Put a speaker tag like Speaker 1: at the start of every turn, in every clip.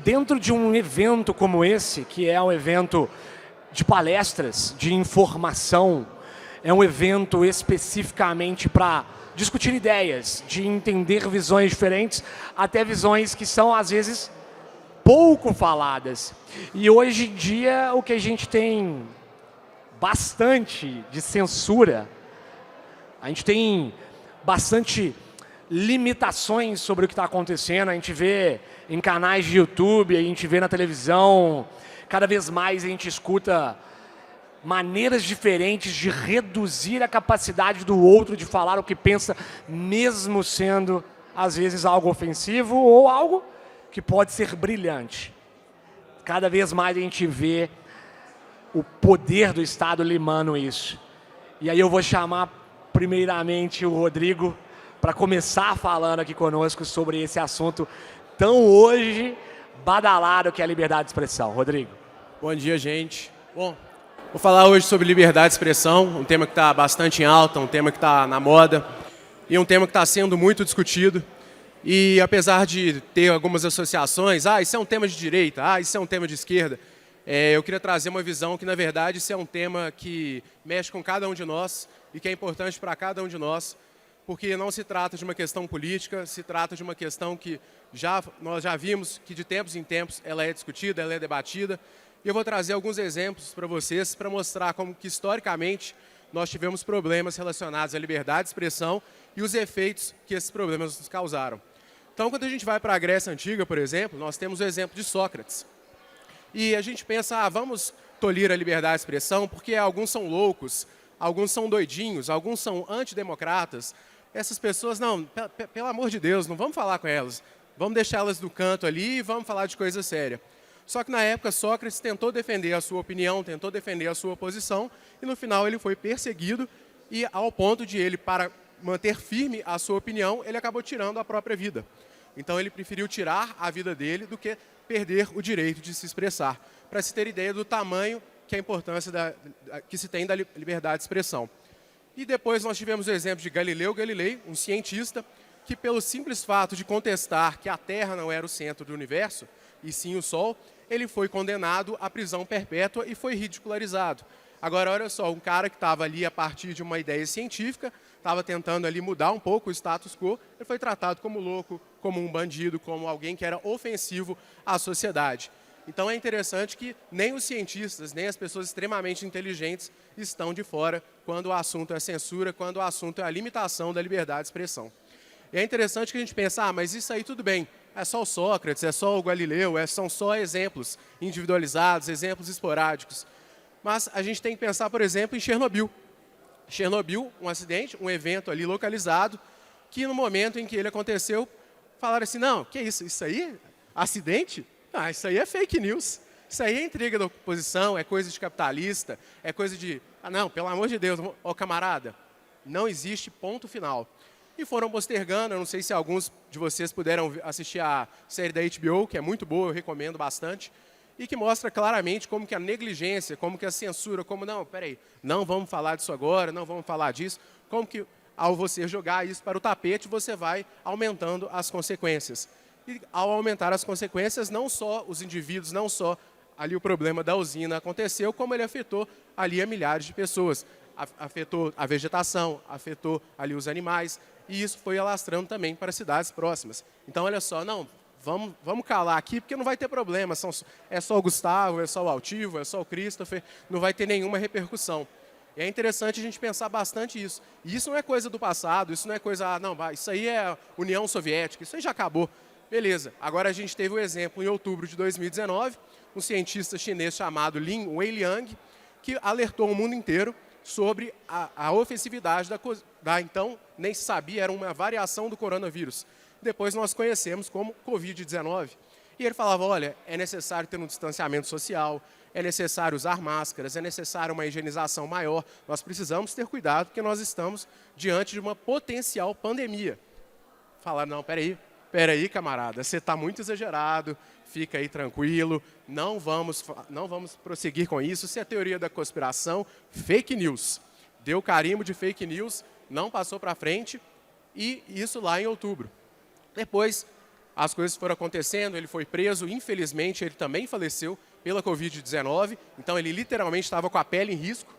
Speaker 1: dentro de um evento como esse, que é um evento de palestras, de informação, é um evento especificamente para discutir ideias, de entender visões diferentes, até visões que são, às vezes, pouco faladas. E hoje em dia, o que a gente tem bastante de censura, a gente tem bastante limitações sobre o que está acontecendo, a gente vê em canais de YouTube, a gente vê na televisão, cada vez mais a gente escuta maneiras diferentes de reduzir a capacidade do outro de falar o que pensa, mesmo sendo, às vezes, algo ofensivo ou algo que pode ser brilhante. Cada vez mais a gente vê o poder do Estado limando isso. E aí eu vou chamar, primeiramente, o Rodrigo para começar falando aqui conosco sobre esse assunto tão hoje badalado que é a liberdade de expressão. Rodrigo.
Speaker 2: Bom dia, gente. Bom, vou falar hoje sobre liberdade de expressão, um tema que está bastante em alta, um tema que está na moda e um tema que está sendo muito discutido. E apesar de ter algumas associações, isso é um tema de direita, isso é um tema de esquerda, eu queria trazer uma visão que, na verdade, isso é um tema que mexe com cada um de nós e que é importante para cada um de nós, porque não se trata de uma questão política, se trata de uma questão que nós já vimos que de tempos em tempos ela é discutida, ela é debatida. E eu vou trazer alguns exemplos para vocês para mostrar como que historicamente nós tivemos problemas relacionados à liberdade de expressão e os efeitos que esses problemas nos causaram. Então, quando a gente vai para a Grécia Antiga, por exemplo, nós temos o exemplo de Sócrates. E a gente pensa, vamos tolir a liberdade de expressão porque alguns são loucos, alguns são doidinhos, alguns são antidemocratas. Essas pessoas, não, pelo amor de Deus, não vamos falar com elas. Vamos deixá-las do canto ali e vamos falar de coisa séria. Só que na época Sócrates tentou defender a sua opinião, tentou defender a sua posição e no final ele foi perseguido e ao ponto de ele, para manter firme a sua opinião, ele acabou tirando a própria vida. Então ele preferiu tirar a vida dele do que perder o direito de se expressar, para se ter ideia do tamanho que é a importância que se tem da liberdade de expressão. E depois nós tivemos o exemplo de Galileu Galilei, um cientista que, pelo simples fato de contestar que a Terra não era o centro do universo, e sim o Sol, ele foi condenado à prisão perpétua e foi ridicularizado. Agora, olha só, um cara que estava ali a partir de uma ideia científica, estava tentando ali mudar um pouco o status quo, ele foi tratado como louco, como um bandido, como alguém que era ofensivo à sociedade. Então é interessante que nem os cientistas, nem as pessoas extremamente inteligentes estão de fora quando o assunto é censura, quando o assunto é a limitação da liberdade de expressão. E é interessante que a gente pense, mas isso aí tudo bem, é só o Sócrates, é só o Galileu, são só exemplos individualizados, exemplos esporádicos. Mas a gente tem que pensar, por exemplo, em Chernobyl. Chernobyl, um acidente, um evento ali localizado, que no momento em que ele aconteceu, falaram assim, não, que isso? Isso aí? Acidente? Isso aí é fake news. Isso aí é intriga da oposição, é coisa de capitalista, é coisa de... não, pelo amor de Deus, camarada, não existe ponto final. E foram postergando, eu não sei se alguns de vocês puderam assistir a série da HBO, que é muito boa, eu recomendo bastante, e que mostra claramente como que a negligência, como que a censura, como não, peraí, não vamos falar disso agora, não vamos falar disso, como que ao você jogar isso para o tapete, você vai aumentando as consequências. E ao aumentar as consequências, não só os indivíduos, não só ali o problema da usina aconteceu, como ele afetou ali a milhares de pessoas. Afetou a vegetação, afetou ali os animais, e isso foi alastrando também para cidades próximas. Então, olha só, não, vamos calar aqui, porque não vai ter problema, é só o Gustavo, é só o Altivo, é só o Christopher, não vai ter nenhuma repercussão. E é interessante a gente pensar bastante isso. E isso não é coisa do passado, isso não é coisa, isso aí é União Soviética, isso aí já acabou. Beleza, agora a gente teve o exemplo em outubro de 2019, um cientista chinês chamado Lin Weiliang, que alertou o mundo inteiro sobre a ofensividade então nem se sabia, era uma variação do coronavírus. Depois nós conhecemos como Covid-19. E ele falava, olha, é necessário ter um distanciamento social, é necessário usar máscaras, é necessário uma higienização maior, nós precisamos ter cuidado porque nós estamos diante de uma potencial pandemia. Falaram, não, peraí, camarada, você está muito exagerado, fica aí tranquilo, não vamos prosseguir com isso, isso é teoria da conspiração, fake news. Deu carimbo de fake news, não passou para frente, e isso lá em outubro. Depois, as coisas foram acontecendo, ele foi preso, infelizmente ele também faleceu pela Covid-19, então ele literalmente estava com a pele em risco,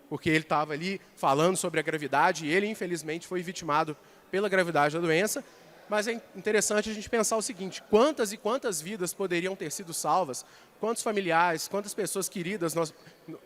Speaker 2: porque ele estava ali falando sobre a gravidade e ele infelizmente foi vitimado pela gravidade da doença. Mas é interessante a gente pensar o seguinte: quantas e quantas vidas poderiam ter sido salvas, quantos familiares, quantas pessoas queridas nós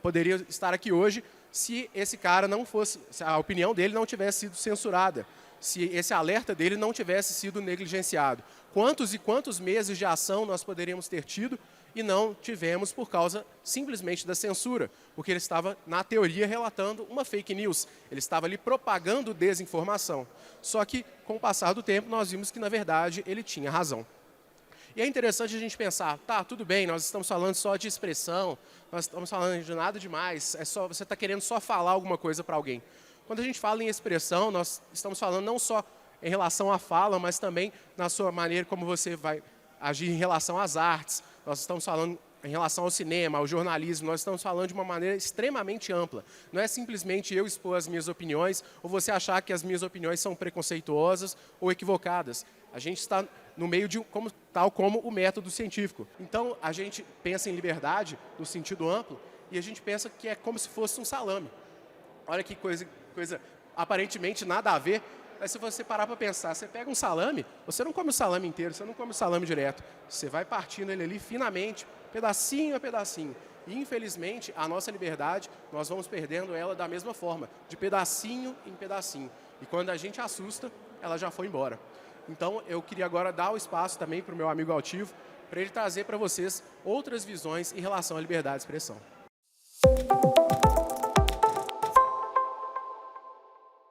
Speaker 2: poderiam estar aqui hoje se esse cara não fosse, se a opinião dele não tivesse sido censurada, se esse alerta dele não tivesse sido negligenciado. Quantos e quantos meses de ação nós poderíamos ter tido e não tivemos por causa simplesmente da censura, porque ele estava, na teoria, relatando uma fake news, ele estava ali propagando desinformação. Só que, com o passar do tempo, nós vimos que, na verdade, ele tinha razão. E é interessante a gente pensar, tá, tudo bem, nós estamos falando só de expressão, nós estamos falando de nada demais, é só, você está querendo só falar alguma coisa para alguém. Quando a gente fala em expressão, nós estamos falando não só em relação à fala, mas também na sua maneira como você vai agir em relação às artes. Nós estamos falando em relação ao cinema, ao jornalismo, nós estamos falando de uma maneira extremamente ampla. Não é simplesmente eu expor as minhas opiniões ou você achar que as minhas opiniões são preconceituosas ou equivocadas. A gente está no meio de tal como o método científico. Então, a gente pensa em liberdade no sentido amplo e a gente pensa que é como se fosse um salame. Olha que coisa aparentemente nada a ver. Mas se você parar para pensar, você pega um salame, você não come o salame inteiro, você não come o salame direto. Você vai partindo ele ali finamente, pedacinho a pedacinho. E, infelizmente, a nossa liberdade, nós vamos perdendo ela da mesma forma, de pedacinho em pedacinho. E quando a gente assusta, ela já foi embora. Então, eu queria agora dar o espaço também para o meu amigo Altivo, para ele trazer para vocês outras visões em relação à liberdade de expressão.